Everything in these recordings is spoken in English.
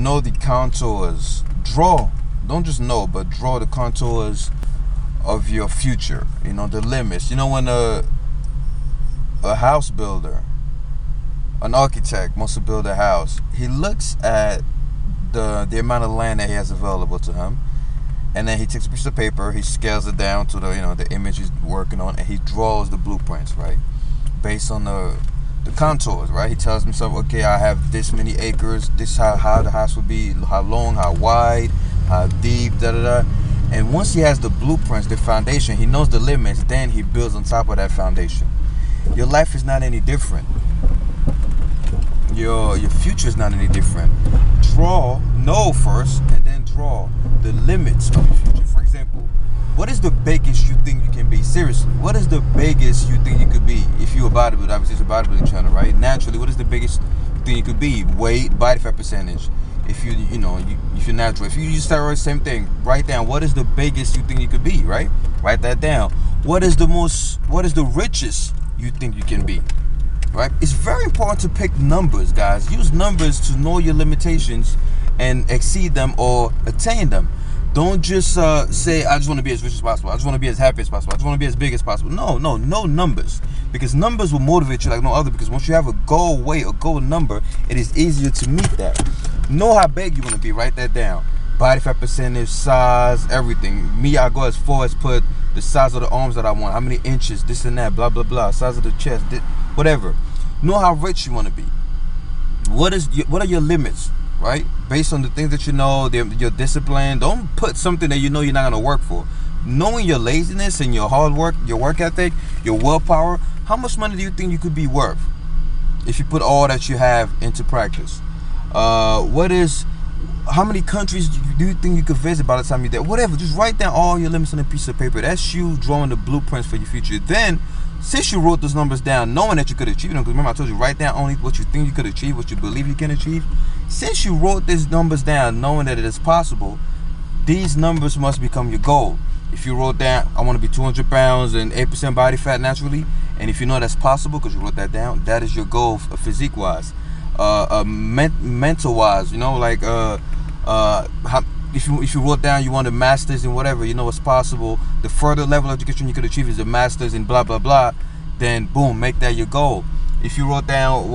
know the contours. Draw, don't just know, but draw the contours of your future. You know, the limits. You know, when a house builder, an architect wants to build a house, he looks at the amount of land that he has available to him, and then he takes a piece of paper, he scales it down to the image he's working on, and he draws the blueprints, right, based on the contours, right? He tells himself, okay, I have this many acres, this is how the house will be, how long, how wide, how deep, and once he has the blueprints, the foundation, he knows the limits, then he builds on top of that foundation. Your life is not any different. Your future is not any different. Know first, and then draw the limits of your future. For example, what is the biggest you think you can be? Seriously, what is the biggest you think you could be? If you're a bodybuilder, obviously it's a bodybuilding channel, right? Naturally, what is the biggest thing you could be? Weight, body fat percentage. If if you're natural, if you use steroids, same thing. Write down what is the biggest you think you could be, right? Write that down. What is the richest you think you can be? Right? It's very important to pick numbers, guys. Use numbers to know your limitations and exceed them or attain them. Don't just say, I just want to be as rich as possible. I just want to be as happy as possible. I just want to be as big as possible. No numbers. Because numbers will motivate you like no other. Because once you have a goal weight, a goal number, it is easier to meet that. Know how big you want to be. Write that down. Body fat percentage, size, everything. Me, I go as far as put the size of the arms that I want. How many inches, this and that, blah, blah, blah. Size of the chest, whatever. Know how rich you want to be. What are your limits, right? Based on the things that you know, your discipline. Don't put something that you know you're not going to work for. Knowing your laziness and your hard work, your work ethic, your willpower, how much money do you think you could be worth if you put all that you have into practice? How many countries do you think you could visit by the time you're there? Whatever, just write down all your limits on a piece of paper. That's you drawing the blueprints for your future. Then, since you wrote those numbers down, knowing that you could achieve them, because remember I told you, write down only what you think you could achieve, what you believe you can achieve. Since you wrote these numbers down, knowing that it is possible, these numbers must become your goal. If you wrote down, I want to be 200 pounds and 8% body fat naturally, and if you know that's possible because you wrote that down, that is your goal physique-wise. Mental-wise, if you wrote down you want a master's in whatever, you know it's possible. The further level of education you could achieve is a master's in blah blah blah. Then boom, make that your goal. If you wrote down,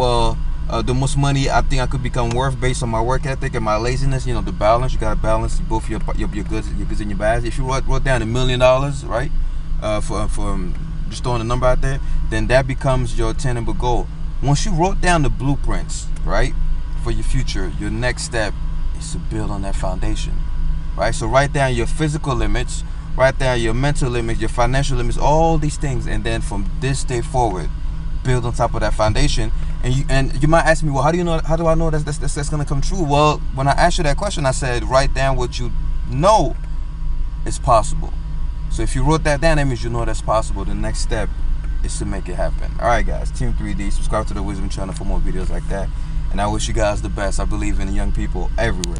the most money I think I could become worth based on my work ethic and my laziness, the balance. You gotta balance both your goods and your bads. If you wrote down $1 million, right, for just throwing a number out there, then that becomes your attainable goal. Once you wrote down the blueprints, right, for your future, your next step is to build on that foundation, right? So write down your physical limits, write down your mental limits, your financial limits, all these things, and then from this day forward, build on top of that foundation. And you might ask me, well, how do I know that's gonna come true? Well, when I asked you that question, I said write down what you know is possible. So if you wrote that down, that means you know that's possible. The next step is to make it happen. All right, guys, Team 3D, subscribe to the Wisdom channel for more videos like that, and I wish you guys the best. I believe in young people everywhere.